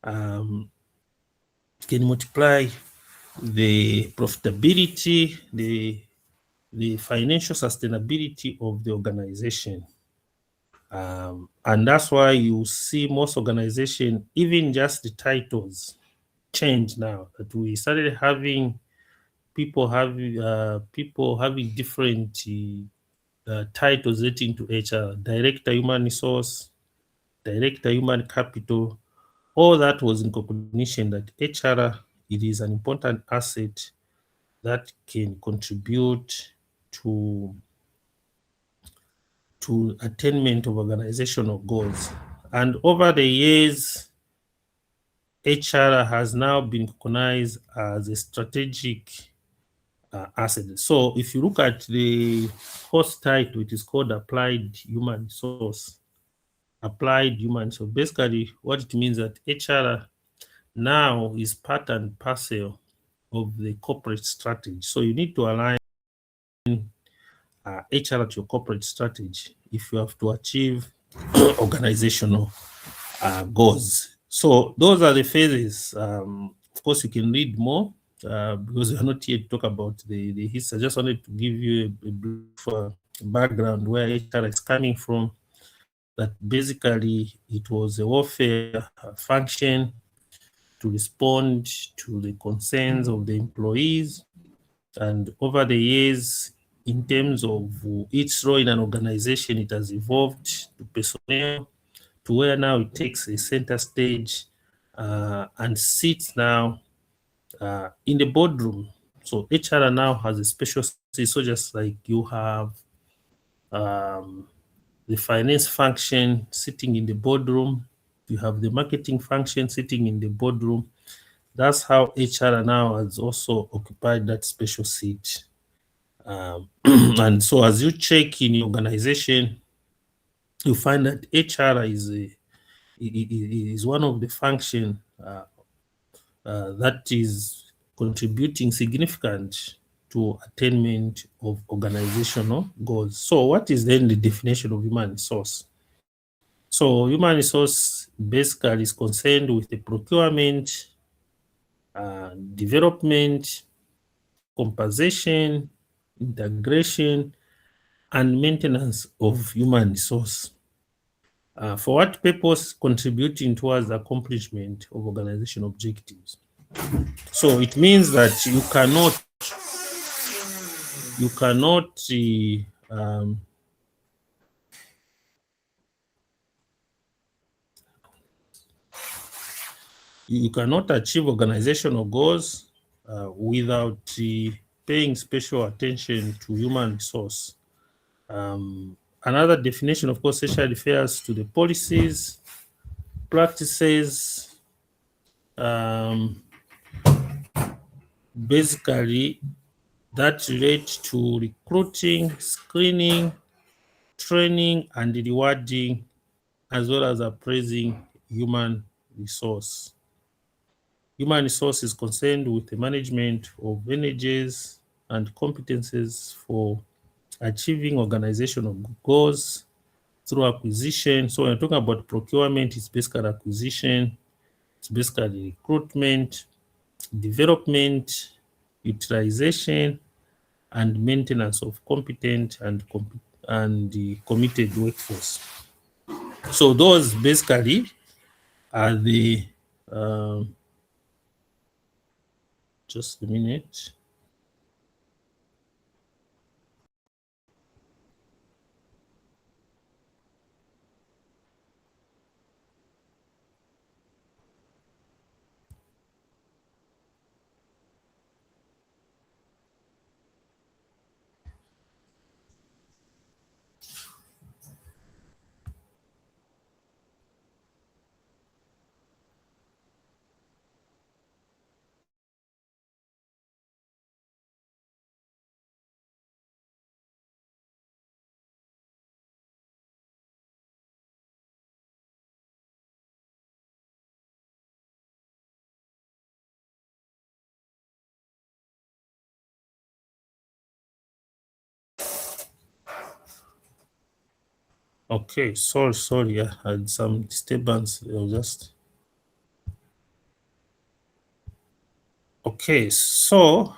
can multiply the profitability, the financial sustainability of the organization. And that's why you see most organizations, even just the titles, change now. That we started having people having different titles relating to HR: director human resource, director human capital. All that was in recognition that HR, it is an important asset that can contribute to attainment of organizational goals. And over the years, HR has now been recognized as a strategic asset. So if you look at the course title, it is called Applied Human Resource. Applied Human. So basically, what it means that HR now is part and parcel of the corporate strategy. So you need to align HR to your corporate strategy if you have to achieve organizational goals. So those are the phases. Of course, you can read more because we're not here to talk about the history. I just wanted to give you a brief background where HR is coming from. That basically it was a warfare function to respond to the concerns of the employees. And over the years, in terms of its role in an organization, it has evolved to personnel, to where now it takes a center stage and sits now in the boardroom. So HR now has a special seat, so just like you have the finance function sitting in the boardroom, you have the marketing function sitting in the boardroom. That's how HR now has also occupied that special seat. And so as you check in your organization, you find that HR is one of the function that is contributing significant to attainment of organizational goals. So what is then the definition of human resource? So human resource basically is concerned with the procurement, development, composition, integration, and maintenance of human resource. For what purpose? Contributing towards the accomplishment of organization objectives. So it means that you cannot achieve organizational goals without paying special attention to human resource. Another definition, of course, essentially refers to the policies, practices, basically that relate to recruiting, screening, training, and rewarding, as well as appraising human resource. Human resource is concerned with the management of energies and competences for achieving organizational goals through acquisition. So when you're talking about procurement, it's basically acquisition, it's basically recruitment, development, utilization, and maintenance of competent and the committed workforce. So those basically are the just a minute. Okay, sorry, I had some disturbance. I'll just Okay, so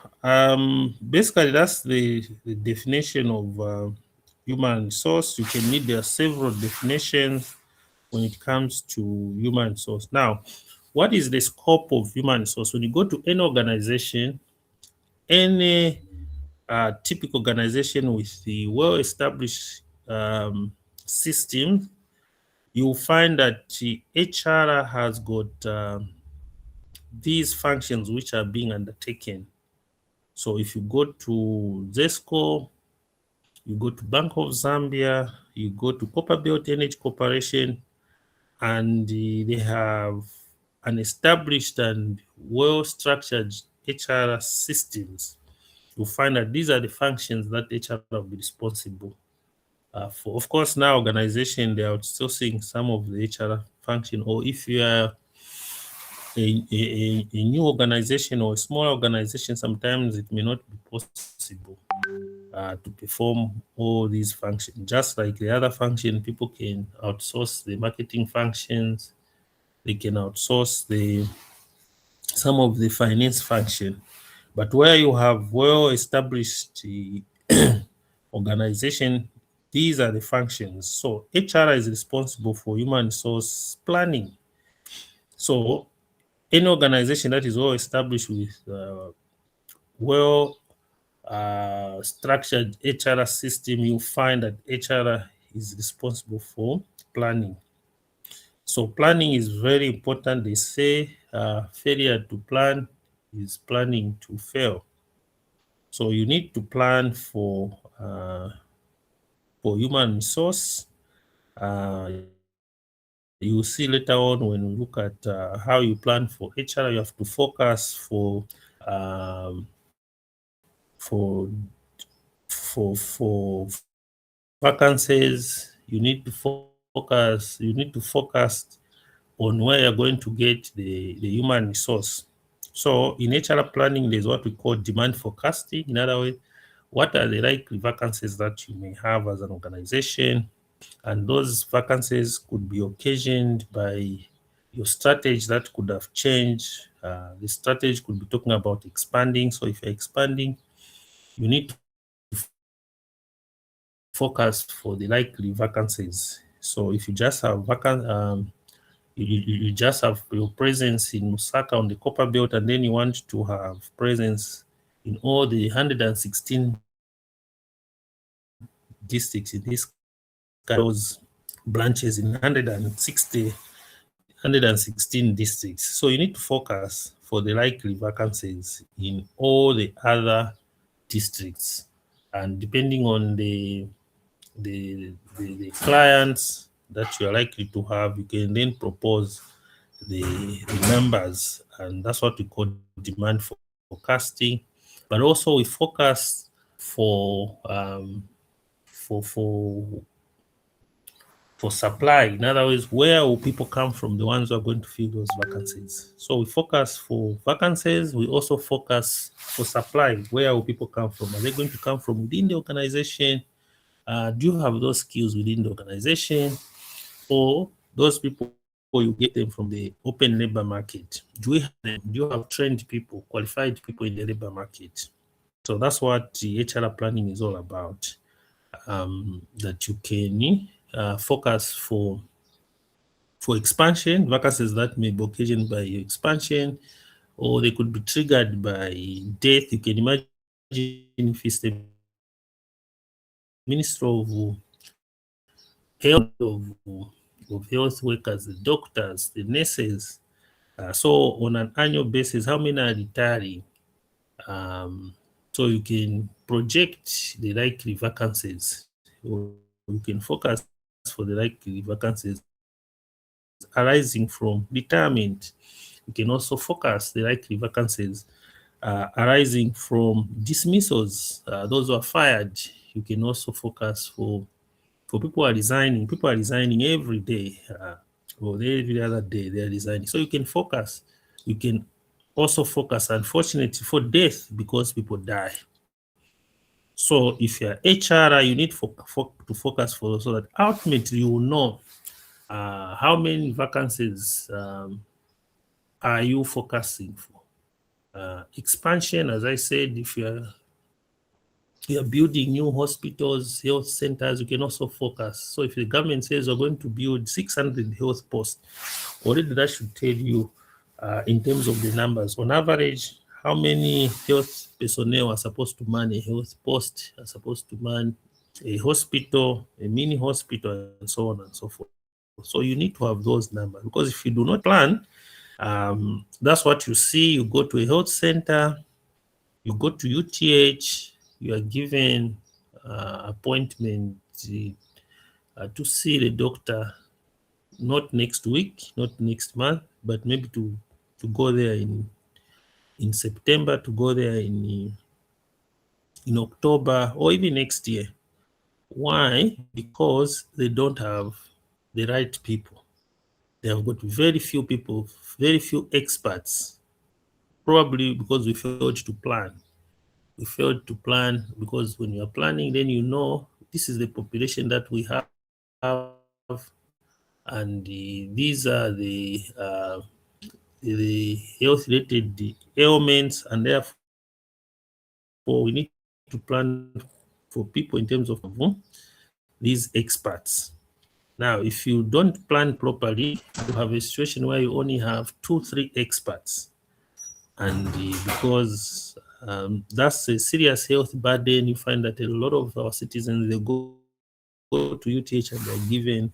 basically that's the definition of human resource. You can need, there are several definitions when it comes to human resource. Now, what is the scope of human resource? When you go to any organization, any typical organization with the well-established system, you'll find that the HR has got these functions which are being undertaken. So if you go to ZESCO, you go to Bank of Zambia, you go to Copperbelt Energy Corporation, and they have an established and well-structured HR systems. You'll find that these are the functions that HR will be responsible for. Of course, now organization, they are outsourcing some of the HR function, or if you are a new organization or a small organization, sometimes it may not be possible to perform all these functions. Just like the other function, people can outsource the marketing functions, they can outsource some of the finance function. But where you have well-established organization, these are the functions. So HR is responsible for human resource planning. So any organization that is well established with structured HR system, you find that HR is responsible for planning. So planning is very important. They say failure to plan is planning to fail. So you need to plan for human resource. You see later on when we look at how you plan for HR, you have to focus for vacancies. You need to focus. You need to focus on where you're going to get the human resource. So in HR planning, there's what we call demand forecasting. In other words, what are the likely vacancies that you may have as an organization? And those vacancies could be occasioned by your strategy that could have changed. The strategy could be talking about expanding. So if you're expanding, you need to focus for the likely vacancies. So if you just have you just have your presence in Lusaka on the Copper Belt, and then you want to have presence in all the 116 districts in this those branches in 116 districts. So you need to focus for the likely vacancies in all the other districts. And depending on the clients that you are likely to have, you can then propose the numbers, and that's what we call demand forecasting. But also we focus for supply. In other words, where will people come from, the ones who are going to fill those vacancies? So we focus for vacancies. We also focus for supply. Where will people come from? Are they going to come from within the organization? Do you have those skills within the organization? Or those people, you get them from the open labor market? Do you have trained people, qualified people in the labor market? So that's what the HR planning is all about. That you can focus for expansion, vacancies that may be occasioned by your expansion, or they could be triggered by death. You can imagine if it's the Minister of Health, of health workers, the doctors, the nurses. So on an annual basis, how many are retiring? So you can project the likely vacancies, or you can focus for the likely vacancies arising from retirement. You can also focus the likely vacancies arising from dismissals, those who are fired. You can also focus for people who are resigning. People are resigning every day, or every other day they are resigning. So you can focus. You can also focus, unfortunately, for death, because people die. So if you're HR, you need to focus for, so that ultimately you will know how many vacancies are you focusing for. Expansion, as I said, if you are building new hospitals, health centers, you can also focus. So if the government says we're going to build 600 health posts, already that should tell you in terms of the numbers. On average, how many health personnel are supposed to man a health post, are supposed to man a hospital, a mini hospital, and so on and so forth. So you need to have those numbers, because if you do not plan, that's what you see. You go to a health center, you go to UTH, you are given appointment to see the doctor, not next week, not next month, but maybe to go there in September, to go there in October, or even next year. Why? Because they don't have the right people. They have got very few people, very few experts, probably because we failed to plan. We failed to plan because when you're planning, then you know this is the population that we have, and these are the health-related ailments, and therefore we need to plan for people in terms of these experts. Now, if you don't plan properly, you have a situation where you only have 2-3 experts, and because that's a serious health burden, you find that a lot of our citizens, they go to UTH and they're given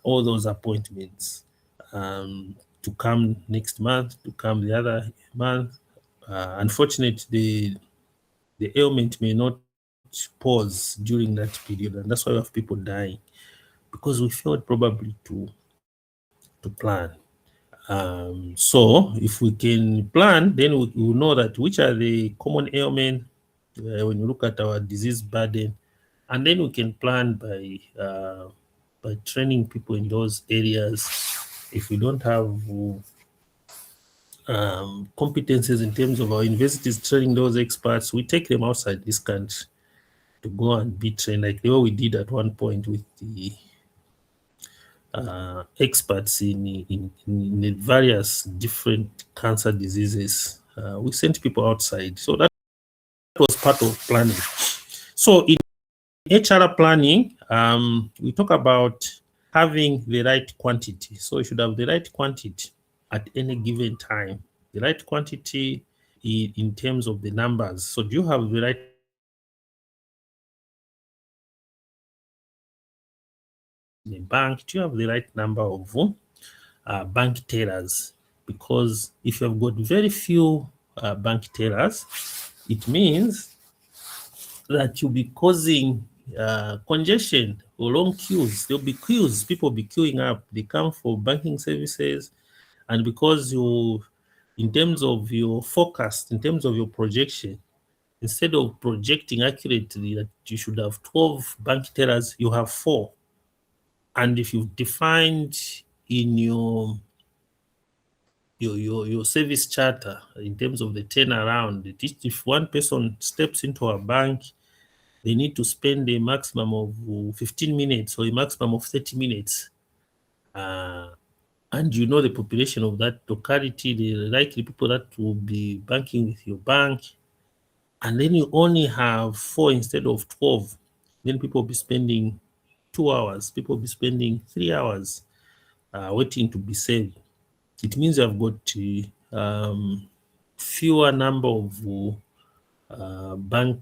all those appointments to come next month, to come the other month. Unfortunately, the ailment may not pause during that period, and that's why we have people dying, because we failed probably to plan. So if we can plan, then we will know that which are the common ailments when you look at our disease burden, and then we can plan by training people in those areas. If we don't have competencies in terms of our universities training those experts, we take them outside this country to go and be trained, like the way we did at one point with the experts in the various different cancer diseases. We sent people outside. So that was part of planning. So in HR planning, we talk about having the right quantity. So you should have the right quantity at any given time. The right quantity in terms of the numbers. So do you have the right in a bank? Do you have the right number of bank tellers? Because if you have got very few bank tellers, it means that you'll be causing congestion or long queues. There'll be queues, people will be queuing up. They come for banking services, and because you, in terms of your forecast, in terms of your projection, instead of projecting accurately that you should have 12 bank tellers, you have 4. And if you've defined in your service charter in terms of the turnaround, if one person steps into a bank, they need to spend a maximum of 15 minutes or a maximum of 30 minutes. And you know the population of that locality, the likely people that will be banking with your bank, and then you only have 4 instead of 12, then people will be spending 2 hours, people will be spending 3 hours waiting to be saved. It means I've got fewer number of bank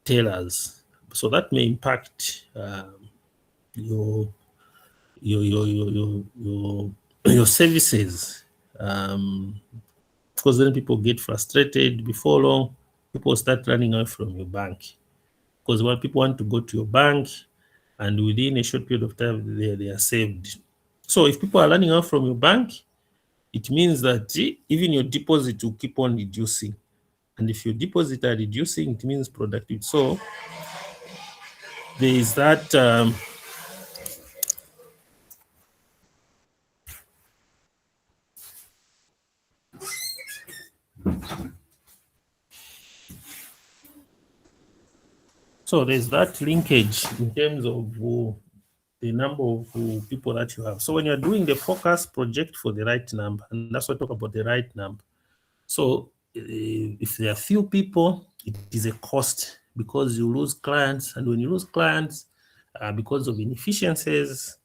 tellers, so that may impact your services, because then people get frustrated. Before long, people start running away from your bank, because when people want to go to your bank, and within a short period of time they are saved. So if people are running away from your bank, it means that even your deposit will keep on reducing. And if your deposit are reducing, it means productive. So there is that so there's that linkage in terms of the number of people that you have. So when you're doing the forecast, project for the right number, and that's what I talk about, the right number. So if there are few people, it is a cost because you lose clients, and when you lose clients, because of inefficiencies,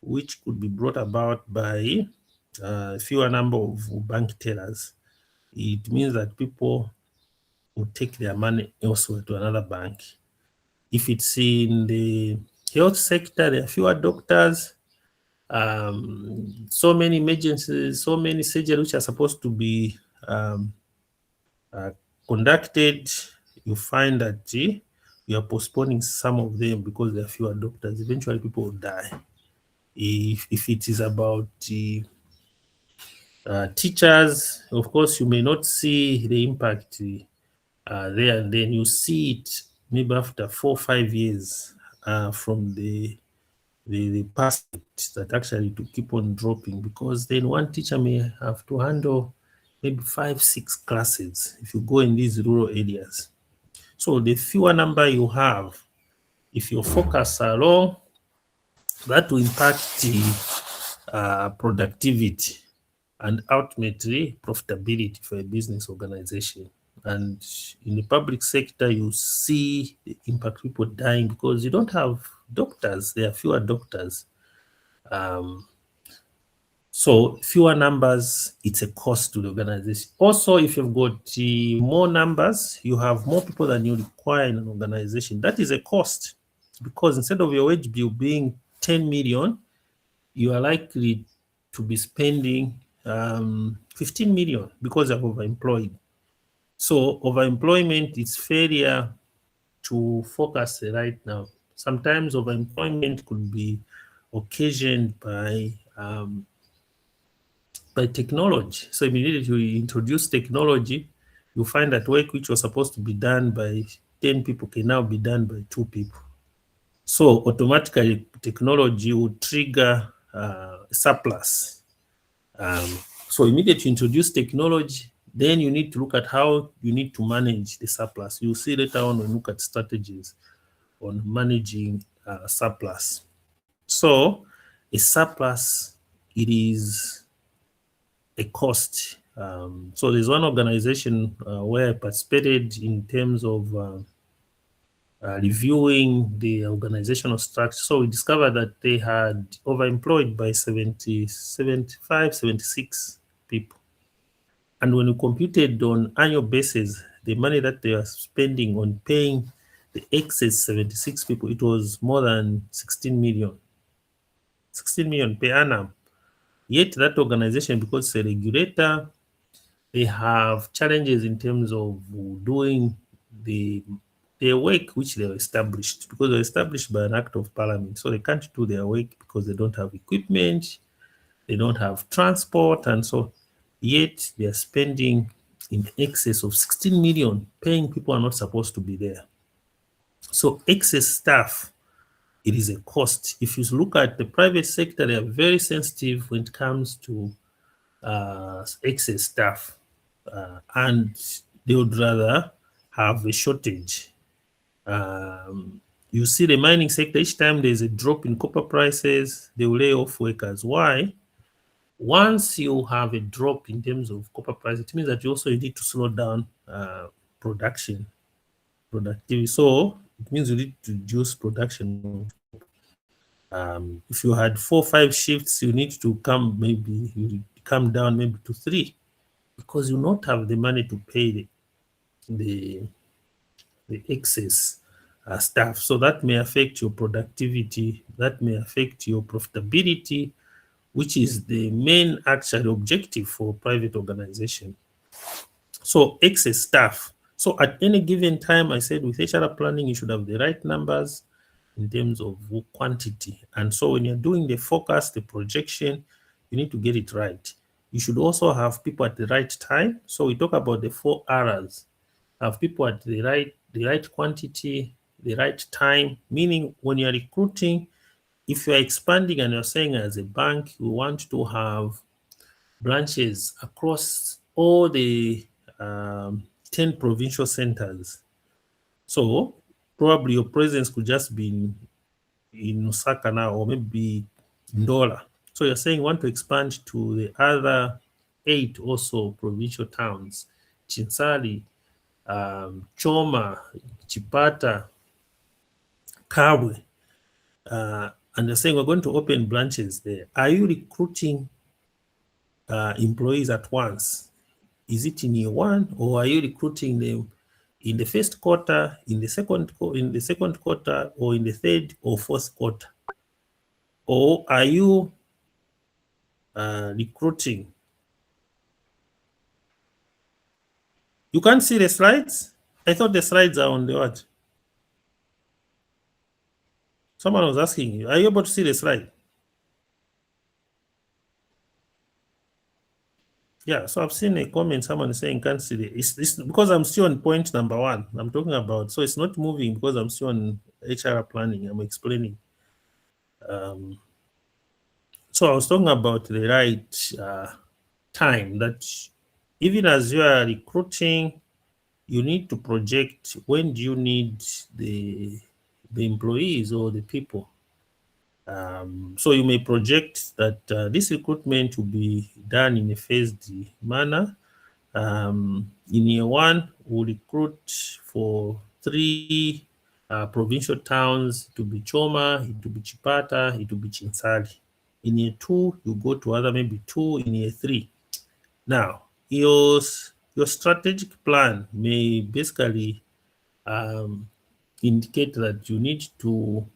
which could be brought about by fewer number of bank tellers, it means that people will take their money elsewhere to another bank. If it's in the health sector, there are fewer doctors, so many emergencies, so many surgeries which are supposed to be conducted, you find that you are postponing some of them because there are fewer doctors. Eventually, people will die. If it is about teachers, of course, you may not see the impact there and then. You see it maybe after 4 or 5 years from the past that actually to keep on dropping, because then one teacher may have to handle maybe 5, 6 classes if you go in these rural areas. So the fewer number you have, if your focus are low, that will impact the productivity and ultimately profitability for a business organization. And in the public sector, you see the impact, people dying because you don't have doctors. There are fewer doctors. So fewer numbers, it's a cost to the organization. Also, if you've got more numbers, you have more people than you require in an organization. That is a cost, because instead of your wage bill being 10 million, you are likely to be spending 15 million because you're overemployed. So overemployment is failure to focus right now. Sometimes overemployment could be occasioned by technology. So immediately you introduce technology, you find that work which was supposed to be done by 10 people can now be done by 2 people. So automatically technology will trigger surplus. So immediately you introduce technology, then you need to look at how you need to manage the surplus. You'll see later on when we look at strategies on managing surplus. So a surplus, it is a cost. So there's one organization where I participated in terms of reviewing the organizational structure. So we discovered that they had overemployed by 70, 75, 76 people. And when we computed on annual basis, the money that they are spending on paying the excess 76 people, it was more than 16 million. 16 million per annum. Yet that organization, because it's a regulator, they have challenges in terms of doing their work which they were established, because they're established by an act of parliament. So they can't do their work because they don't have equipment, they don't have transport, and so yet they are spending in excess of 16 million paying people who are not supposed to be there. So excess staff, it is a cost. If you look at the private sector, they are very sensitive when it comes to excess staff, and they would rather have a shortage. You see the mining sector, each time there's a drop in copper prices, they will lay off workers. Why? Once you have a drop in terms of copper price, it means that you also need to slow down productivity. So it means you need to reduce production. If you had 4 or 5 shifts, you need to come down maybe to 3, because you not have the money to pay the excess staff. So that may affect your productivity, that may affect your profitability, which is the main actual objective for private organization. So excess staff. So at any given time, I said with HR planning, you should have the right numbers in terms of quantity. And so when you're doing the forecast, the projection, you need to get it right. You should also have people at the right time. So we talk about the 4 R's. Have people at the right quantity, the right time, meaning when you're recruiting, if you're expanding and you're saying as a bank, you want to have branches across all the 10 provincial centers. So probably your presence could just be in Osaka now, or maybe Ndola. So you're saying you want to expand to the other 8 also provincial towns. Chinsali, Choma, Chipata, Kabwe, and they're saying we're going to open branches there. Are you recruiting employees at once? Is it in year one, or are you recruiting them in the first quarter, in the second quarter, or in the third or fourth quarter? Or are you recruiting? You can't see the slides? I thought the slides are on the what? Someone was asking you, are you able to see the slide? Yeah, so I've seen a comment, someone saying can't see it's because I'm still on point number 1. I'm talking about, so it's not moving because I'm still on HR planning. I'm explaining. So I was talking about the right time, that even as you are recruiting, you need to project when do you need the employees or the people. So you may project that this recruitment will be done in a phased manner. In year one, we'll recruit for 3 provincial towns. It will be Choma, it will be Chipata, it will be Chinsali. In year 2, you go to other maybe 2 in year 3. Now, your strategic plan may basically indicate that you need to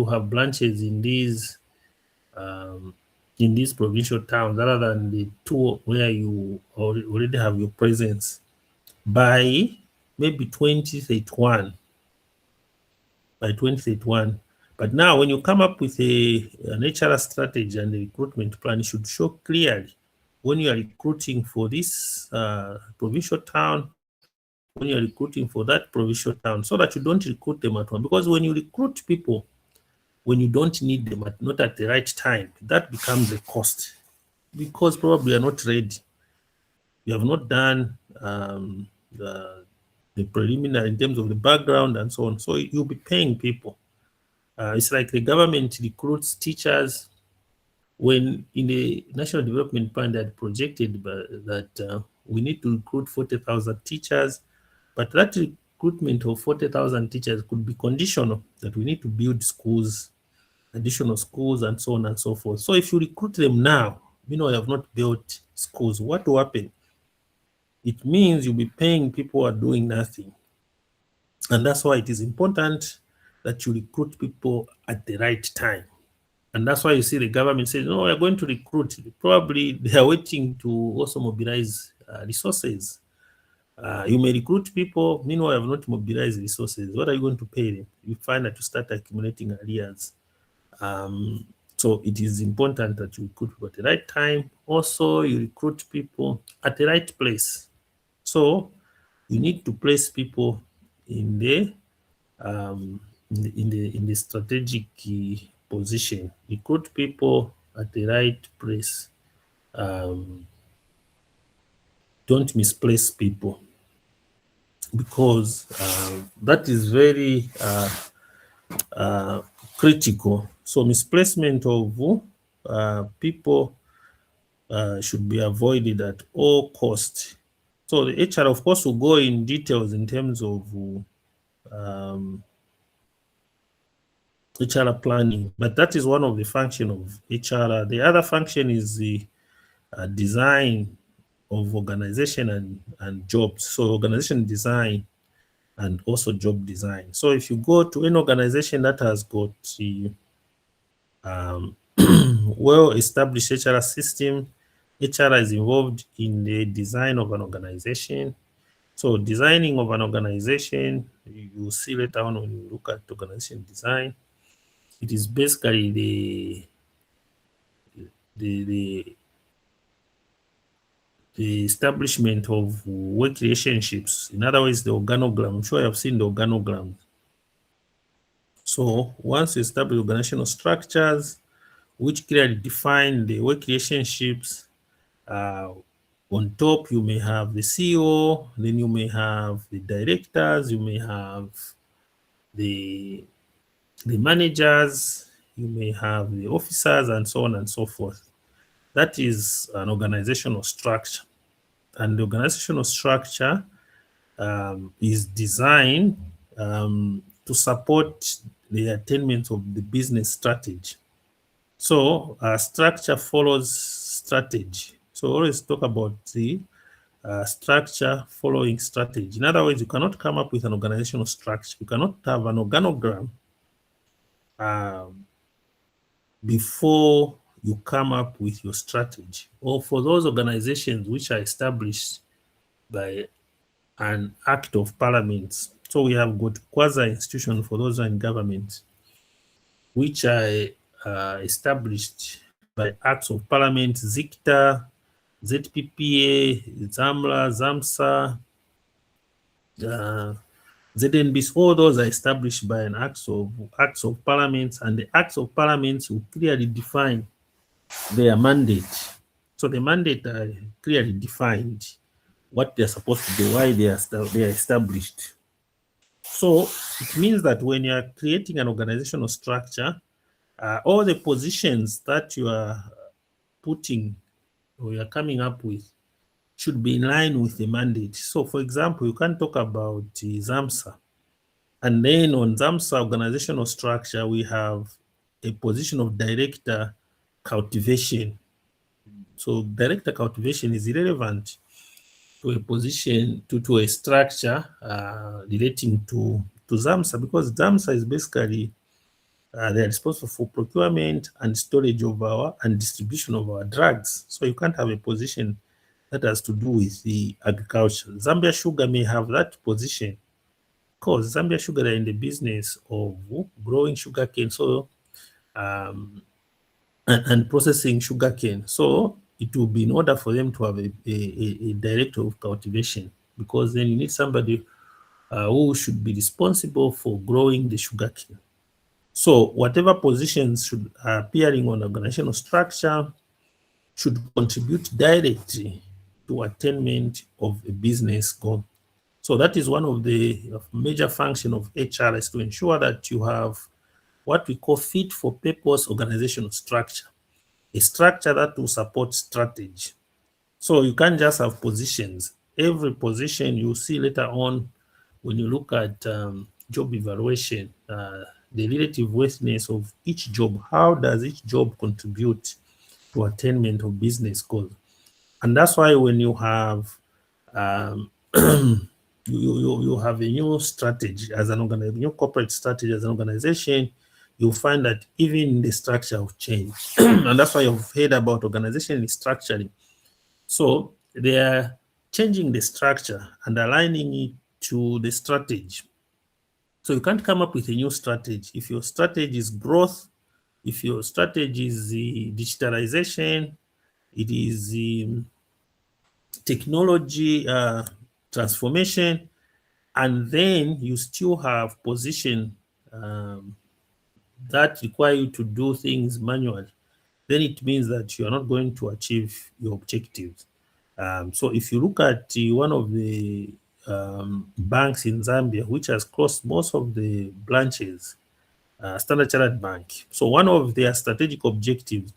have branches in these provincial towns rather than the 2 where you already have your presence by maybe 2031. By 2031. But now when you come up with an HR strategy and a recruitment plan, it should show clearly when you are recruiting for this provincial town, when you are recruiting for that provincial town, so that you don't recruit them at once. Because when you recruit people, when you don't need them, not at the right time, that becomes a cost, because probably you're not ready. You have not done the preliminary in terms of the background and so on. So you'll be paying people. It's like the government recruits teachers. When in the National Development Plan that projected that we need to recruit 40,000 teachers, but that recruitment of 40,000 teachers could be conditional, that we need to build schools, additional schools, and so on and so forth. So if you recruit them now, you have not built schools, what will happen? It means you'll be paying people who are doing nothing. And that's why it is important that you recruit people at the right time. And that's why you see the government says, no, we're going to recruit. Probably they are waiting to also mobilize resources. You may recruit people, meanwhile, you have not mobilized resources. What are you going to pay them? You find that you start accumulating arrears. So it is important that you recruit people at the right time. Also, you recruit people at the right place. So you need to place people in the strategic position. Recruit people at the right place. Don't misplace people, because that is very critical. So misplacement of people should be avoided at all costs. So the HR, of course, will go in details in terms of HR planning, but that is one of the function of HR. The other function is the design of organization and jobs. So organization design and also job design. So if you go to an organization that has got the well-established HR system, HR is involved in the design of an organization. So designing of an organization, you see later on when you look at organization design, it is basically the establishment of work relationships. In other words, the organogram. I'm sure you have seen the organogram. So once you establish organizational structures which clearly define the work relationships, on top you may have the CEO, then you may have the directors, you may have the managers, you may have the officers, and so on and so forth. That is an organizational structure. and the organizational structure is designed to support the attainment of the business strategy. So structure follows strategy. So always talk about the structure following strategy. In other words, you cannot come up with an organizational structure. You cannot have an organogram before you come up with your strategy. Or for those organizations which are established by an act of parliament. So we have got quasi-institutions for those who are in government, which are established by acts of parliament, ZICTA, ZPPA, ZAMLA, ZAMSA, ZNBs. All those are established by an acts of parliament, and the acts of parliament will clearly define their mandate. So the mandate are clearly defined, what they're supposed to do, why they are established. So it means that when you are creating an organizational structure, all the positions that you are putting or you are coming up with should be in line with the mandate. So for example, you can talk about ZAMSA. And then on ZAMSA organizational structure, we have a position of director cultivation. So director cultivation is irrelevant to a position, to a structure relating to ZAMSA, because ZAMSA is basically they are responsible for procurement and storage of our and distribution of our drugs. So you can't have a position that has to do with the agriculture. Zambia Sugar may have that position because Zambia Sugar are in the business of growing sugarcane, so and processing sugarcane. So it will be in order for them to have a director of cultivation, because then you need somebody who should be responsible for growing the sugarcane. So whatever positions should appearing on organizational structure should contribute directly to attainment of a business goal. So that is one of the major function of HR, is to ensure that you have what we call fit for purpose organizational structure, a structure that will support strategy. So you can't just have positions. Every position you see later on when you look at job evaluation, the relative worthiness of each job. How does each job contribute to attainment of business goals? And that's why when you have you have a new strategy as an organization, new corporate strategy as an organization, you'll find that even the structure will change. And that's why you've heard about organization restructuring. So they are changing the structure and aligning it to the strategy. So you can't come up with a new strategy. If your strategy is growth, if your strategy is the digitalization, it is the technology transformation, and then you still have position that require you to do things manually, then it means that you are not going to achieve your objectives. So if you look at one of the banks in Zambia, which has closed most of the branches, Standard Chartered Bank. So one of their strategic objectives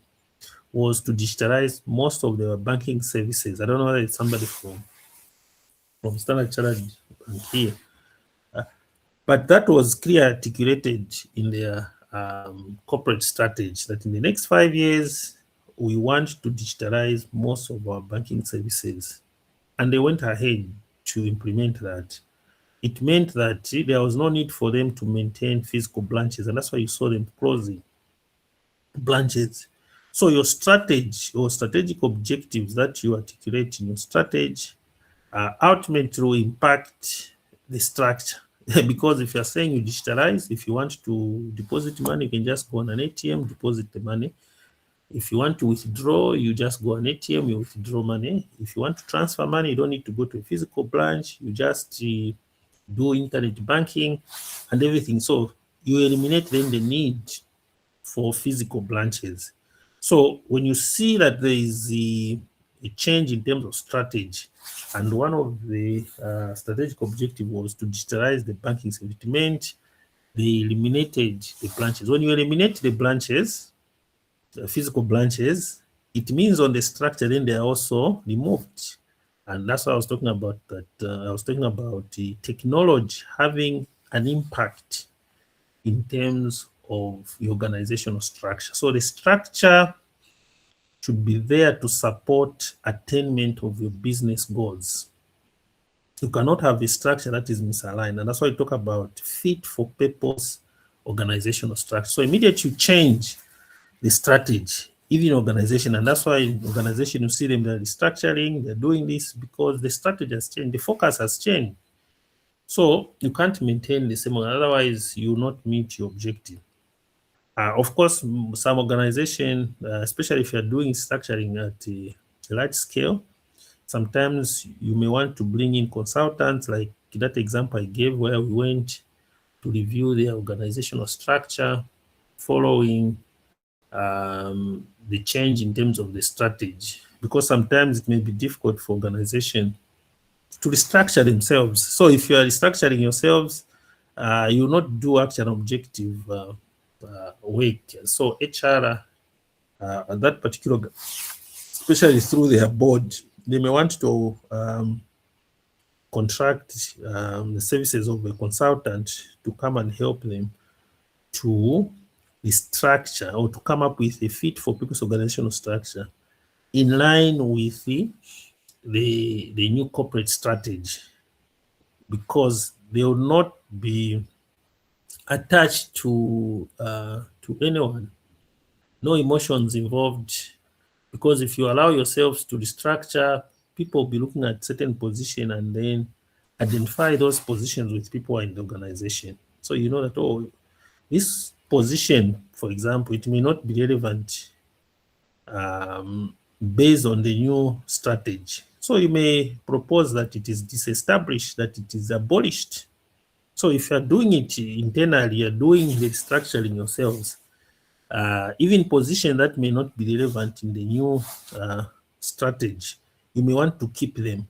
was to digitalize most of their banking services. I don't know whether it's somebody from Standard Chartered Bank here, but that was clearly articulated in their corporate strategy that in the next 5 years, we want to digitalize most of our banking services. And they went ahead to implement that. It meant that there was no need for them to maintain physical branches, and that's why you saw them closing branches. So your strategy or strategic objectives that you articulate in your strategy ultimately will impact the structure. Because if you're saying you digitalize, if you want to deposit money, you can just go on an ATM, deposit the money. If you want to withdraw, you just go on ATM, you withdraw money. If you want to transfer money, you don't need to go to a physical branch. You just do internet banking and everything. So you eliminate then the need for physical branches. So when you see that there is a change in terms of strategy, and one of the strategic objective was to digitalize the banking service, it meant they eliminated the branches. When you eliminate the branches, the physical branches, it means on the structure then they are also removed. And that's what I was talking about, that I was talking about the technology having an impact in terms of the organizational structure. So the structure should be there to support attainment of your business goals. You cannot have a structure that is misaligned. And that's why I talk about fit for purpose organizational structure. So immediately you change the strategy, even organization. And that's why in organization, you see them, they're restructuring, they're doing this because the strategy has changed, the focus has changed. So you can't maintain the same, otherwise you will not meet your objective. Of course, some organization, especially if you're doing structuring at a large scale, sometimes you may want to bring in consultants, like that example I gave where we went to review their organizational structure following the change in terms of the strategy, because sometimes it may be difficult for organization to restructure themselves. So if you are restructuring yourselves, you will not do actual objective work. So HR, that particular, especially through their board, they may want to contract the services of a consultant to come and help them to restructure or to come up with a fit for people's organizational structure in line with the new corporate strategy, because they will not be attached to anyone, no emotions involved. Because if you allow yourselves to restructure, people will be looking at certain position and then identify those positions with people in the organization. So you know that, oh, this position, for example, it may not be relevant based on the new strategy. So you may propose that it is disestablished, that it is abolished. So if you're doing it internally, you're doing the structuring yourselves, even position that may not be relevant in the new strategy, you may want to keep them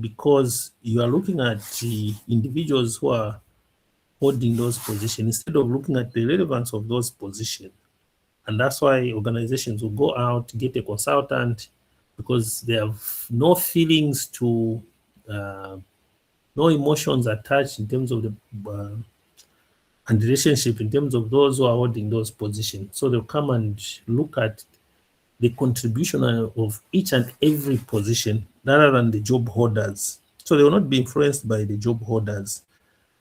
because you are looking at the individuals who are holding those positions instead of looking at the relevance of those positions. And that's why organizations will go out, get a consultant, because they have no feelings to, no emotions attached in terms of the and relationship in terms of those who are holding those positions. So they'll come and look at the contribution of each and every position rather than the job holders. So they will not be influenced by the job holders.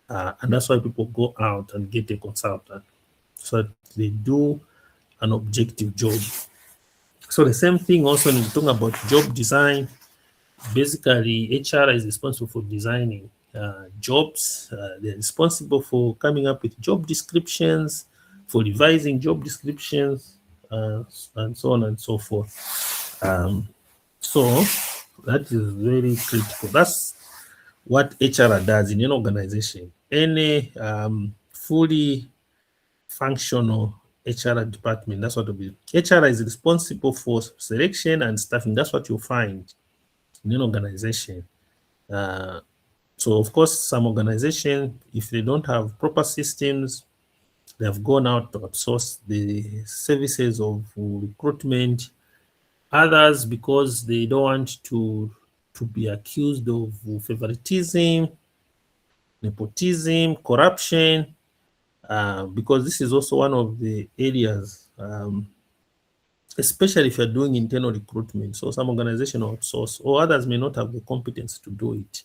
And that's why people go out and get a consultant so that they do an objective job. So the same thing also when we're talking about job design, basically HR is responsible for designing jobs. They're responsible for coming up with job descriptions, for revising job descriptions, and so on and so forth. So that is very critical. That's what HR does in an organization. Any fully functional HR department, that's what it will be. HR is responsible for selection and staffing. That's what you'll find in an organization. So of course, some organization, if they don't have proper systems, they have gone out to outsource the services of recruitment. Others, because they don't want to be accused of favoritism, nepotism, corruption, because this is also one of the areas, especially if you're doing internal recruitment. So some organization outsource, or others may not have the competence to do it.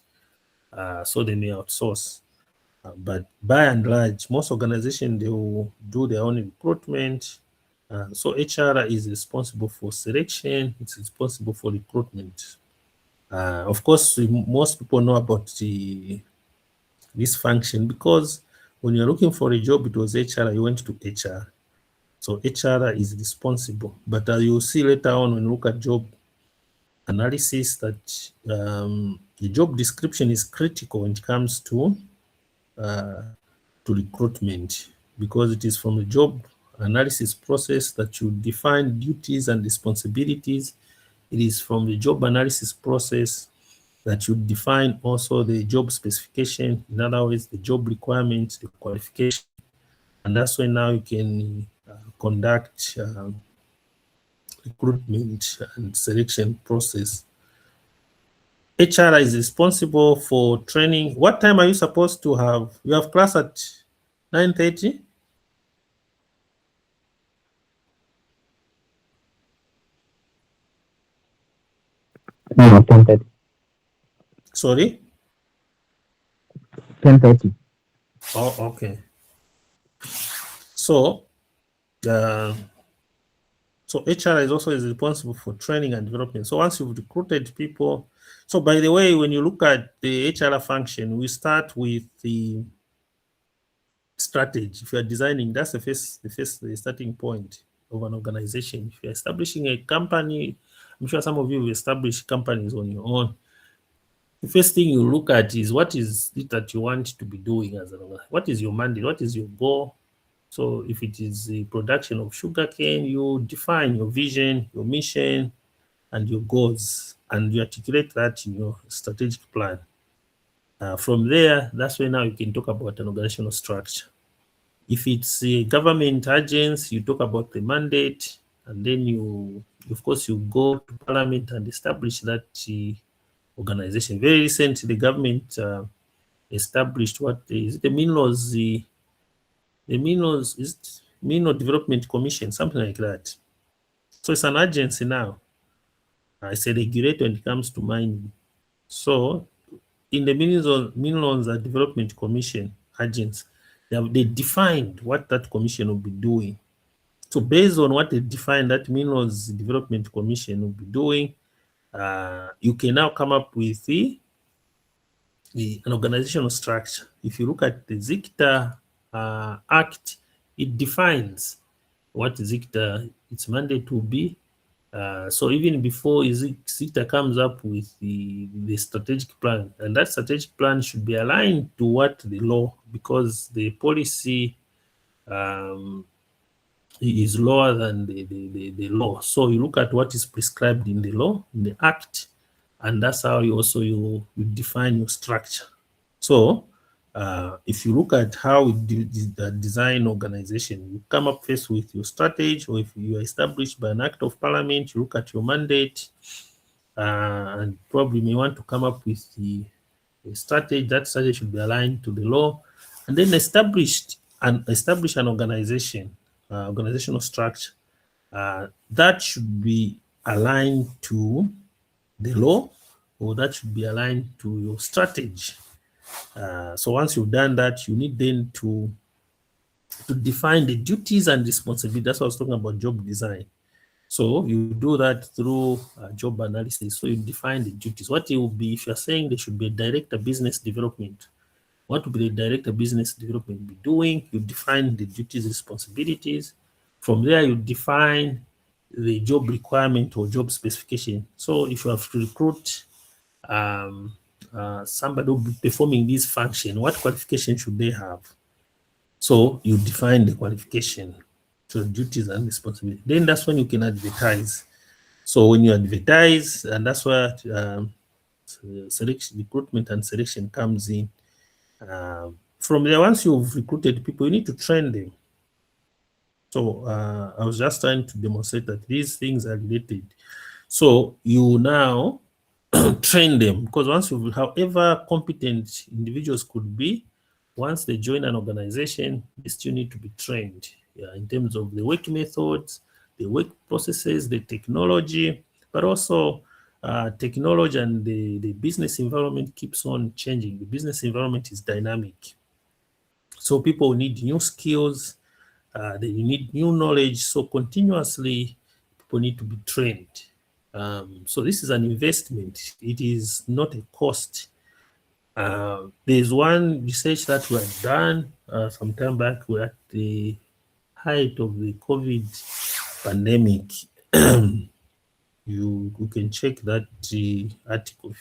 So they may outsource. But by and large, most organizations, they will do their own recruitment. So HR is responsible for selection, it's responsible for recruitment. Of course, most people know about this function because when you're looking for a job, it was HR, you went to HR. So HR is responsible. But you'll see later on when you look at job analysis that the job description is critical when it comes to recruitment, because it is from the job analysis process that you define duties and responsibilities. It is from the job analysis process that you define also the job specification, in other words, the job requirements, the qualification. And that's when now you can conduct recruitment and selection process. HR is responsible for training. What time are you supposed to have? You have class at 9:30? No, 10:30. Sorry? 10:30. Oh, okay. So, so HR is also responsible for training and development. So once you've recruited people, so by the way, when you look at the HR function, we start with the strategy. If you are designing, that's the starting point of an organization. If you're establishing a company, I'm sure some of you will establish companies on your own. The first thing you look at is what is it that you want to be doing as an organization? What is your mandate? What is your goal? So if it is the production of sugarcane, you define your vision, your mission, and your goals, and you articulate that in your strategic plan. From there, that's where now you can talk about an organizational structure. If it's a government agency, you talk about the mandate, and then you, of course, you go to parliament and establish that organization. Very recently, the government established what is it, the Minerals, the Minerals, is it Mineral Development Commission, something like that. So it's an agency now. It's a regulator when it comes to mining. So in the Minerals and Development Commission agents, they defined what that commission will be doing. So based on what they defined that Minerals Development Commission will be doing, you can now come up with an organizational structure. If you look at the ZICTA Act, it defines what ZICTA, its mandate will be. So even before ZICTA comes up with the strategic plan, and that strategic plan should be aligned to what the law, because the policy is lower than the law. So you look at what is prescribed in the law, in the act, and that's how you define your structure. So if you look at how we design organization, you come up first with your strategy, or if you are established by an act of parliament, you look at your mandate, and probably may want to come up with the strategy. That strategy should be aligned to the law, and then establish an organization, organizational structure that should be aligned to the law, or that should be aligned to your strategy. So once you've done that, you need then to define the duties and responsibilities. That's what I was talking about, job design. So you do that through job analysis. So you define the duties. What it will be, if you're saying there should be a director business development, what would the director business development be doing? You define the duties, responsibilities. From there, you define the job requirement or job specification. So if you have to recruit somebody who will be performing this function, what qualification should they have? So you define the qualification, so duties and responsibility. Then that's when you can advertise. So when you advertise, and that's where selection, recruitment and selection comes in. From there, once you've recruited people, you need to train them. So I was just trying to demonstrate that these things are related. So you now train them, because once you, however competent individuals could be, once they join an organization, they still need to be trained in terms of the work methods, the work processes, the technology, but also technology and the business environment keeps on changing. The business environment is dynamic. So people need new skills, they need new knowledge. So continuously, people need to be trained. So this is an investment. It is not a cost. There's one research that we had done some time back. We're at the height of the COVID pandemic. You can check that article.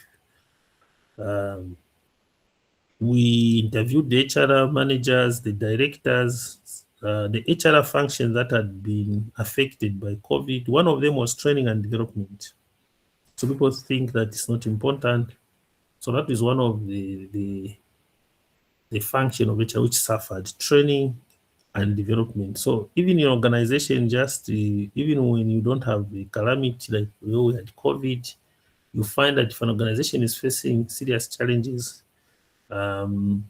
We interviewed the HR managers, the directors, the HR functions that had been affected by COVID. One of them was training and development. So people think that it's not important. So that is one of the function of HR which suffered, training and development. So even in organization, just even when you don't have the calamity like we had COVID, you find that if an organization is facing serious challenges, one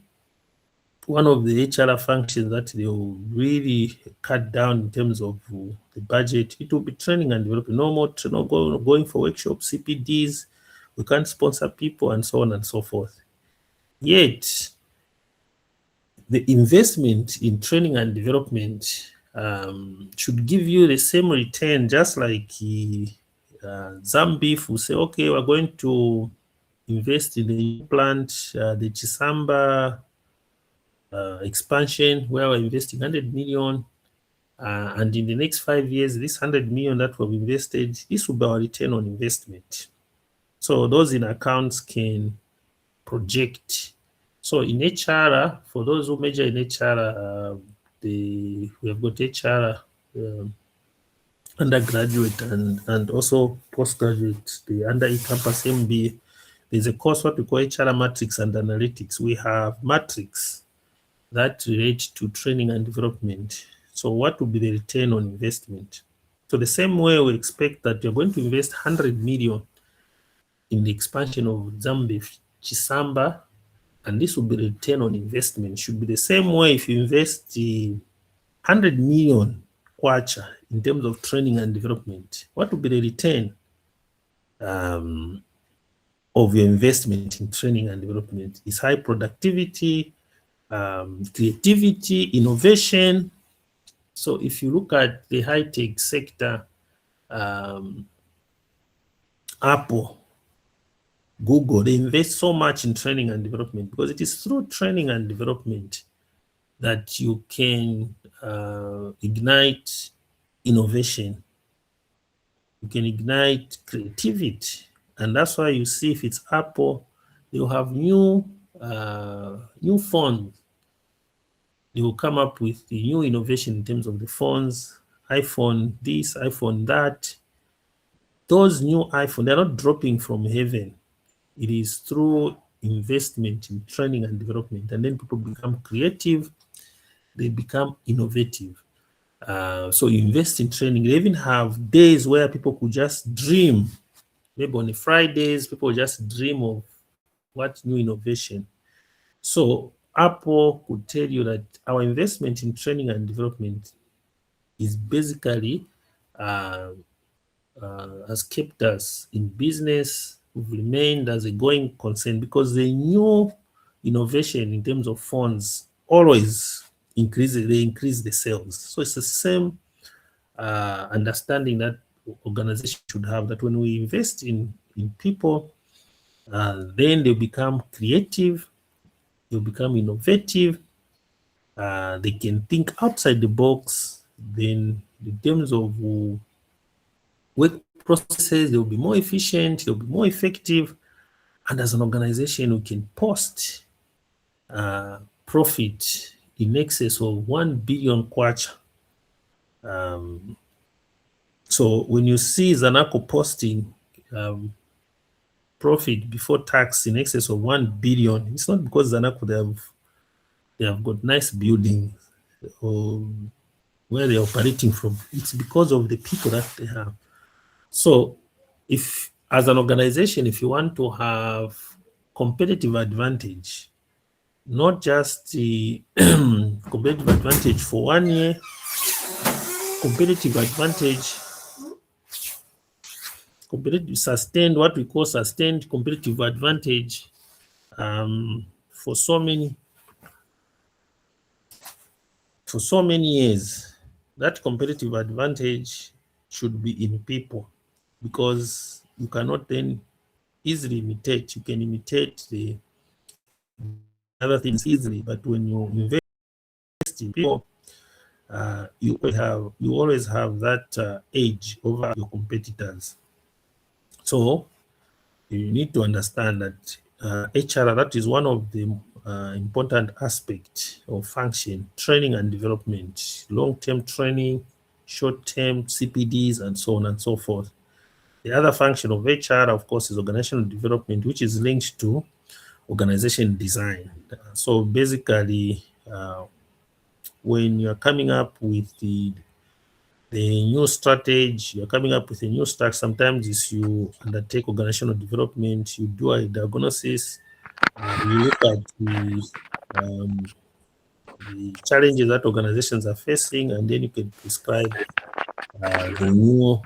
of the HR functions that they will really cut down in terms of the budget, it will be training and development. No more going for workshops, CPDs, we can't sponsor people, and so on and so forth. Yet, the investment in training and development should give you the same return, just like Zambif will say, okay, we're going to invest in the plant, the Chisamba expansion, where we're investing 100 million. And in the next 5 years, this 100 million that we've invested, this will be our return on investment. So those in accounts can project. So in HR, for those who major in HR, we have got HR undergraduate and also postgraduate, the under campus MBA. There's a course what we call HR Matrix and Analytics. We have matrix that relate to training and development. So what will be the return on investment? So the same way we expect that you're going to invest 100 million in the expansion of Zambia, Chisamba, and this will be the return on investment. Should be the same way if you invest the 100 million kwacha in terms of training and development. What will be the return of your investment in training and development? Is high productivity, creativity, innovation. So if you look at the high-tech sector, Apple, Google, they invest so much in training and development because it is through training and development that you can ignite innovation. You can ignite creativity. And that's why you see if it's Apple, they'll have new phones. They will come up with the new innovation in terms of the phones, iPhone this, iPhone that. Those new iPhones, they're not dropping from heaven. It is through investment in training and development. And then people become creative, they become innovative. So you invest in training. They even have days where people could just dream. Maybe on the Fridays, people just dream of what new innovation. So Apple could tell you that our investment in training and development is basically has kept us in business. We've remained as a going concern because the new innovation in terms of funds always increase the sales. So it's the same understanding that organization should have, that when we invest in people, then they become creative, they become innovative, they can think outside the box. Then in terms of work processes, they'll be more efficient, they'll be more effective. And as an organization, we can post profit in excess of 1 billion kwacha. So when you see Zanaco posting profit before tax in excess of 1 billion, it's not because Zanaco they have got nice buildings or where they're operating from. It's because of the people that they have. So if, as an organization, if you want to have competitive advantage, not just the competitive advantage for 1 year, competitive advantage, sustained, what we call sustained competitive advantage for so many years, that competitive advantage should be in people, because you cannot then easily imitate. You can imitate the other things easily, but when you invest in people, you always have that edge over your competitors. So you need to understand that HR, that is one of the important aspects of function, training and development, long-term training, short-term CPDs, and so on and so forth. The other function of HR, of course, is organizational development, which is linked to organization design. So basically, when you're coming up with the the new strategy, you're coming up with a new strategy. Sometimes is you undertake organizational development, you do a diagnosis, you look at the challenges that organizations are facing, and then you can prescribe the new.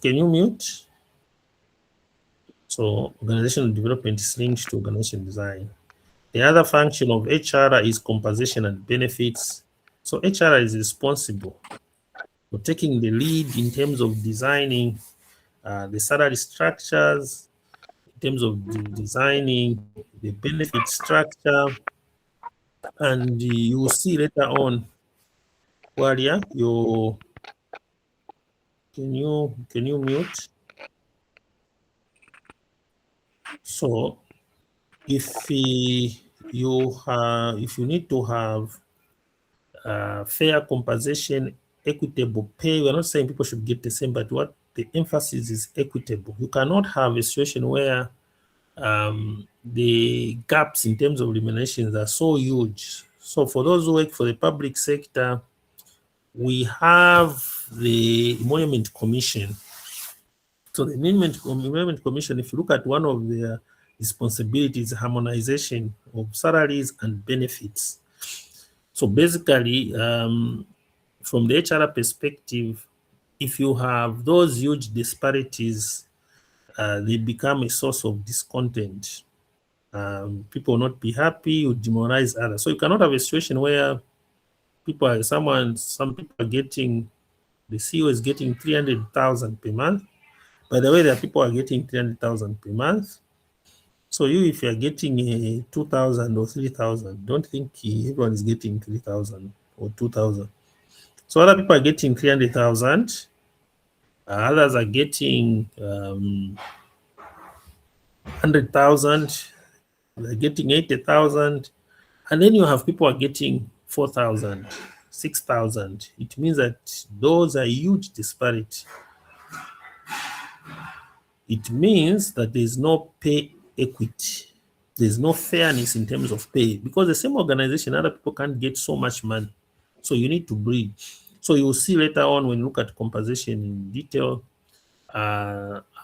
Can you mute? So organizational development is linked to organization design. The other function of HR is compensation and benefits. So HR is responsible for taking the lead in terms of designing the salary structures, in terms of designing the benefit structure, and you will see later on, Walia, can you mute? So if you need to have fair compensation, equitable pay, we're not saying people should get the same, but what the emphasis is equitable. You cannot have a situation where the gaps in terms of remunerations are so huge. So for those who work for the public sector, we have the Emolument Commission. So the Emolument Commission, if you look at one of their responsibilities, harmonization of salaries and benefits. So basically, from the HR perspective, if you have those huge disparities, they become a source of discontent. People will not be happy, you demoralize others. So you cannot have a situation where some people are getting, the CEO is getting 300,000 per month. By the way, there are people who are getting 300,000 per month. So if you're getting 2,000 or 3,000, don't think everyone is getting 3,000 or 2,000. So other people are getting 300,000. Others are getting 100,000. They're getting 80,000. And then you have people are getting 4,000, 6,000. It means that those are huge disparity. It means that there's no pay equity. There's no fairness in terms of pay, because the same organization, other people can't get so much money. So you need to breed. So you'll see later on when you look at compensation in detail,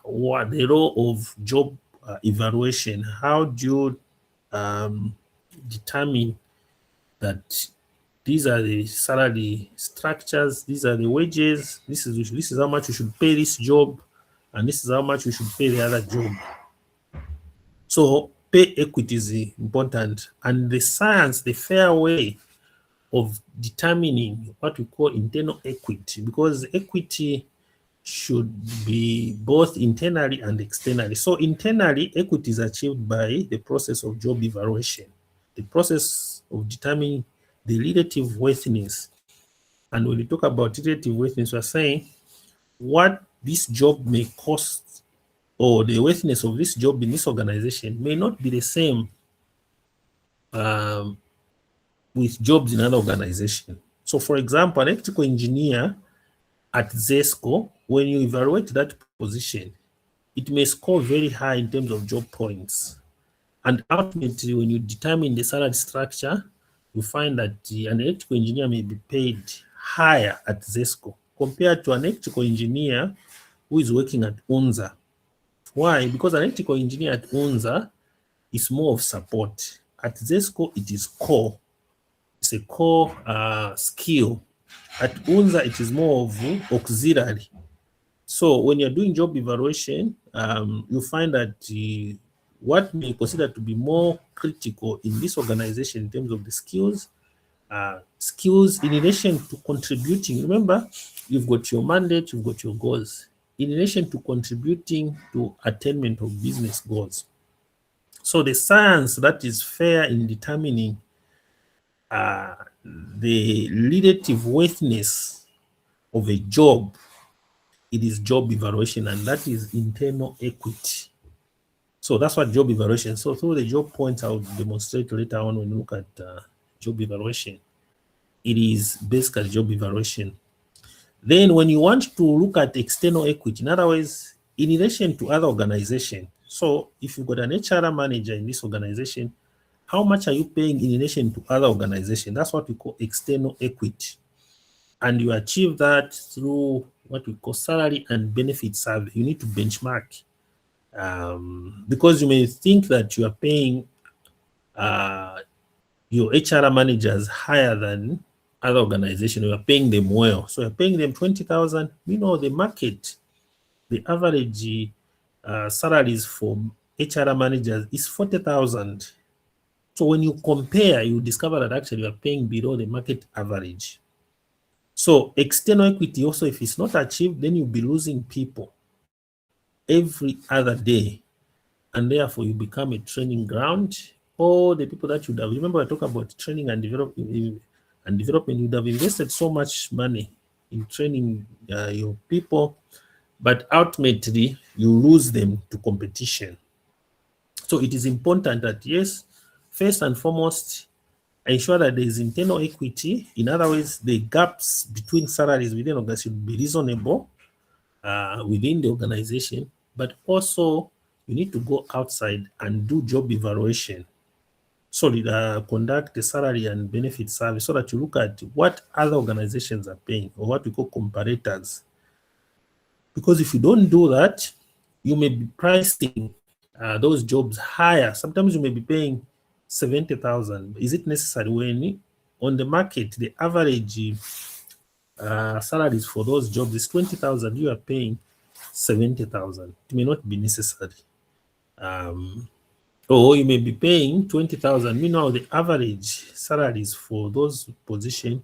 what the role of job evaluation. How do you determine that these are the salary structures, these are the wages, this is how much you should pay this job, and this is how much you should pay the other job. So pay equity is important, and the science, the fair way of determining what we call internal equity, because equity should be both internally and externally. So internally, equity is achieved by the process of job evaluation, the process of determining the relative worthiness. And when we talk about relative worthiness, we're saying what this job may cost, or the worthiness of this job in this organization may not be the same with jobs in another organization. So for example, an electrical engineer at ZESCO, when you evaluate that position, it may score very high in terms of job points. And ultimately, when you determine the salary structure, you find that an electrical engineer may be paid higher at ZESCO compared to an electrical engineer who is working at UNZA. Why? Because an electrical engineer at UNZA is more of support. At ZESCO, it is core. It's a core skill. At UNZA, it is more of auxiliary. So when you're doing job evaluation, you find that what may consider to be more critical in this organization in terms of the skills in relation to contributing. Remember, you've got your mandate, you've got your goals, in relation to contributing to attainment of business goals. So the science that is fair in determining the relative worthiness of a job, it is job evaluation, and that is internal equity. So that's what job evaluation. So through the job points, I'll demonstrate later on when you look at job evaluation. It is basically job evaluation. Then when you want to look at external equity, in other words, in relation to other organization. So if you've got an HR manager in this organization, how much are you paying in relation to other organizations? That's what we call external equity. And you achieve that through what we call salary and benefit survey. You need to benchmark because you may think that you are paying your HR managers higher than other organizations. You are paying them well. So you're paying them 20,000. You know, the market, the average salaries for HR managers is 40,000. So when you compare, you discover that actually you are paying below the market average. So external equity also, if it's not achieved, then you'll be losing people every other day. And therefore you become a training ground. All the people that you have, remember I talk about training and development, you'd have invested so much money in training your people, but ultimately you lose them to competition. So it is important that, yes, first and foremost, ensure that there is internal equity. In other words, the gaps between salaries within organization should be reasonable within the organization, but also you need to go outside and do job evaluation. So conduct the salary and benefit survey so that you look at what other organizations are paying, or what we call comparators. Because if you don't do that, you may be pricing those jobs higher. Sometimes you may be paying 70,000. Is it necessary when on the market the average salaries for those jobs is 20,000? You are paying 70,000. It may not be necessary. Or you may be paying 20,000. Meanwhile, the average salaries for those positions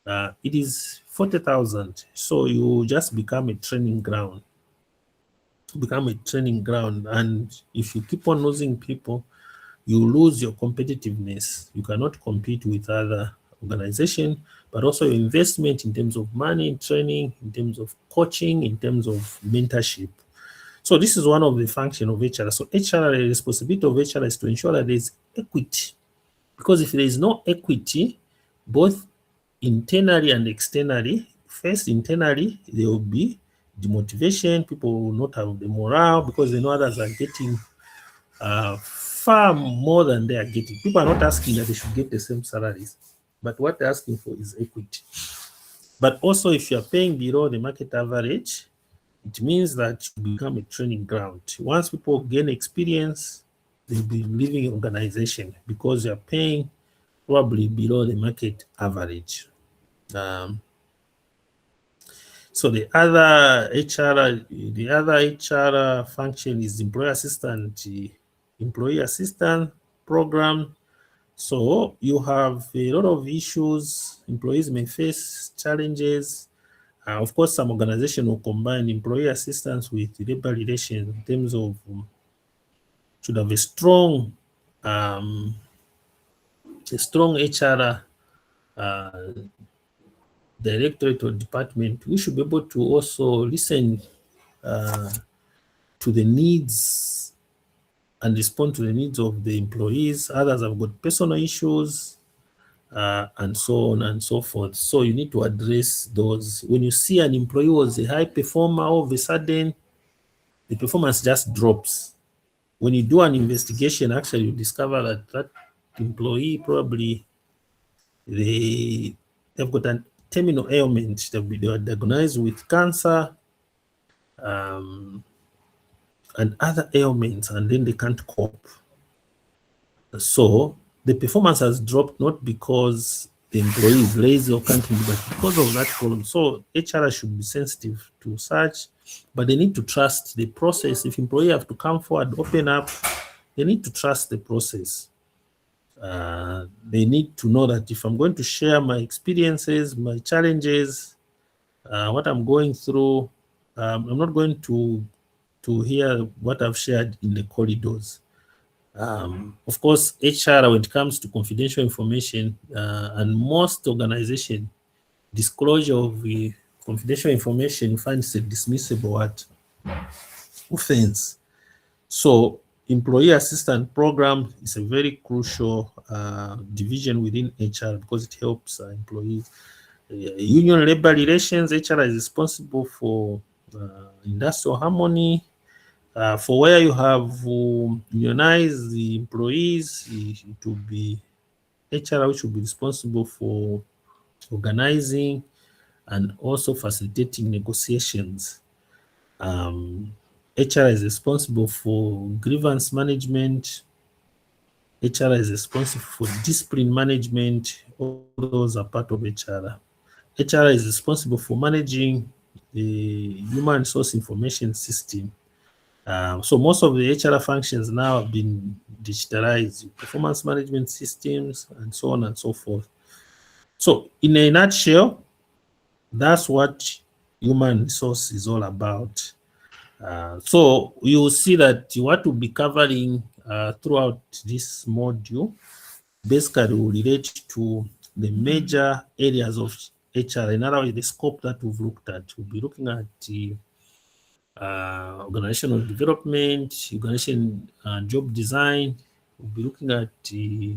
it is 40,000. So you just become a training ground. And if you keep on losing people, you lose your competitiveness. You cannot compete with other organizations, but also your investment in terms of money, training, in terms of coaching, in terms of mentorship. So this is one of the functions of HR. So HR, the responsibility of HR is to ensure that there is equity. Because if there is no equity, both internally and externally, first internally, there will be demotivation. People will not have the morale because they know others are getting far more than they are getting. People are not asking that they should get the same salaries, but what they're asking for is equity. But also, if you're paying below the market average, it means that you become a training ground. Once people gain experience, they'll be leaving your organization because you're paying probably below the market average. So the other HR function is employee assistant program. So you have a lot of issues. Employees may face challenges. Of course, some organizations will combine employee assistance with labor relations in terms of should have a strong HR directorate or department. We should be able to also listen to the needs and respond to the needs of the employees. Others have got personal issues and so on and so forth. So you need to address those. When you see an employee was a high performer, all of a sudden the performance just drops. When you do an investigation, actually you discover that that employee probably they've got a terminal ailment. They were diagnosed with cancer and other ailments, and then they can't cope. So the performance has dropped not because the employee is lazy or can't do, but because of that problem. So HR should be sensitive to such, but they need to trust the process. If employee have to come forward, open up, they need to trust the process. They need to know that if I'm going to share my experiences, my challenges, what I'm going through, I'm not going to hear what I've shared in the corridors. Of course, HR, when it comes to confidential information, and most organizations, disclosure of the confidential information finds a dismissible offense. So employee assistance program is a very crucial division within HR because it helps employees. Union labor relations, HR is responsible for industrial harmony, For where you have unionized the employees, it will be HR which will be responsible for organizing and also facilitating negotiations. HR is responsible for grievance management. HR is responsible for discipline management. All those are part of HR. HR is responsible for managing the human resource information system. So most of the HR functions now have been digitalized, performance management systems, and so on and so forth. So in a nutshell, that's what human resource is all about. So you'll see that what we'll be covering throughout this module basically will relate to the major areas of HR. In other words, the scope that we've looked at. We'll be looking at the organizational development, organization job design. We'll be looking at the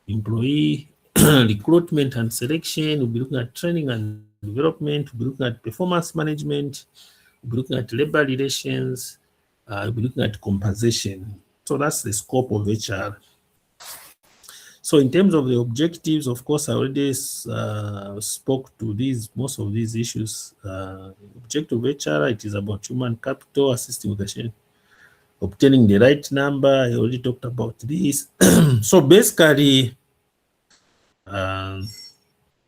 employee recruitment and selection. We'll be looking at training and development. We'll be looking at performance management. We'll be looking at labor relations. We'll be looking at compensation. So that's the scope of HR. So in terms of the objectives, of course, I already spoke to most of these issues. Objective of HR, it is about human capital, assisting organization, obtaining the right number. I already talked about this. So basically,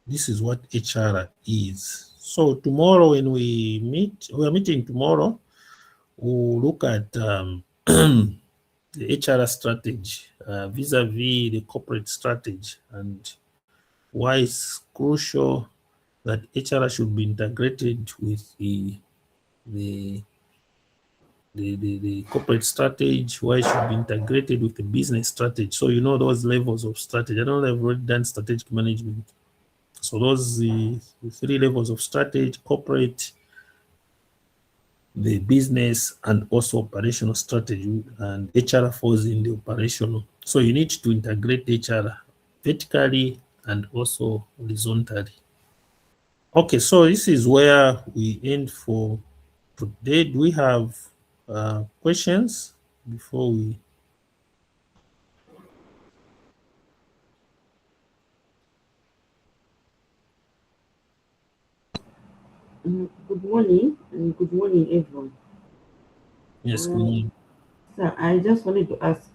this is what HR is. So tomorrow when we are meeting tomorrow, we'll look at the HR strategy vis-a-vis the corporate strategy and why it's crucial that HR should be integrated with the corporate strategy, why it should be integrated with the business strategy. So you know those levels of strategy. I know I've already done strategic management. So those the 3 levels of strategy: corporate, the business, and also operational strategy, and HR falls in the operational. So you need to integrate HR vertically and also horizontally. Okay, so this is where we end for today. Do we have questions before we? Good morning, and good morning, everyone. Yes, good morning. Sir, I just wanted to ask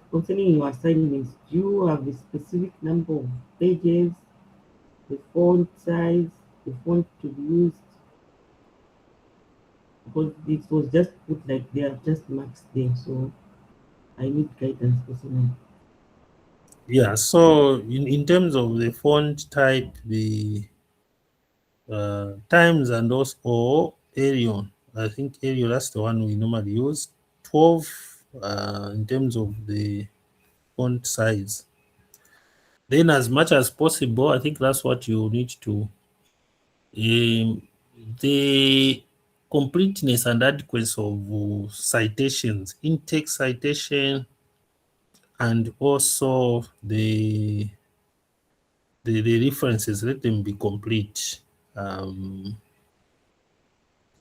concerning your assignments, do you have a specific number of pages, the font size, the font to be used? Because it was just put like they are just marks there, so I need guidance personally. Yeah, so in terms of the font type, the Times and also Arial. I think Arial, that's the one we normally use. 12 in terms of the font size. Then as much as possible, I think that's what you need to. The completeness and adequacy of citations, intake citation, and also the references, let them be complete.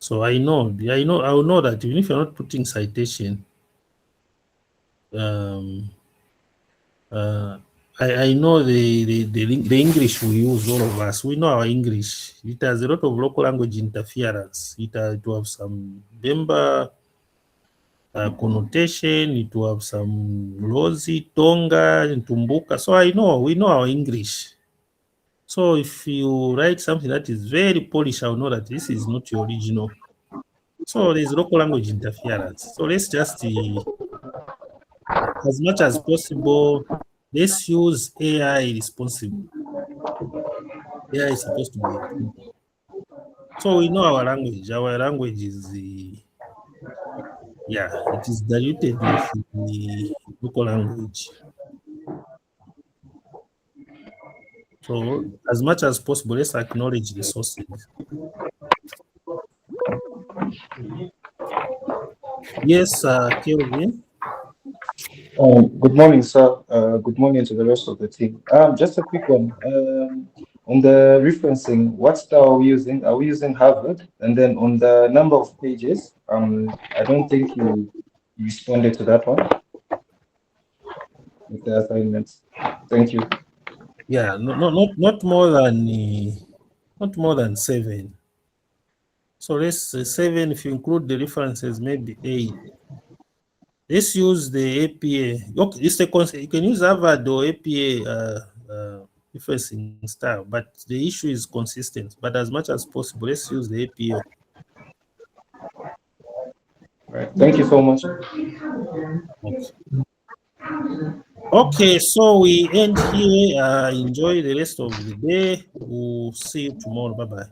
So I will know that even if you're not putting citation, I know the English we use, all of us, we know our English. It has a lot of local language interference. It will have some Bemba connotation, it will have some Lozi, Tonga, and Tumbuka. So we know our English. So if you write something that is very Polish, I'll know that this is not your original. So there's local language interference. So let's just, as much as possible, let's use AI responsibly. AI is supposed to be. So we know our language. Our language is it is diluted with the local language. So as much as possible, let's acknowledge the sources. Yes, Kelvin. Good morning, sir. Good morning to the rest of the team. Just a quick one. on the referencing, what style are we using? Are we using Harvard? And then on the number of pages, I don't think you responded to that one with the assignments. Thank you. Yeah, not more than 7. So let's say 7. If you include the references, maybe 8. Let's use the APA. Okay, you can use Harvard or APA referencing style, but the issue is consistent. But as much as possible, let's use the APA. Right. Thank you so much. Okay, so we end here. Enjoy the rest of the day. We'll see you tomorrow. Bye-bye.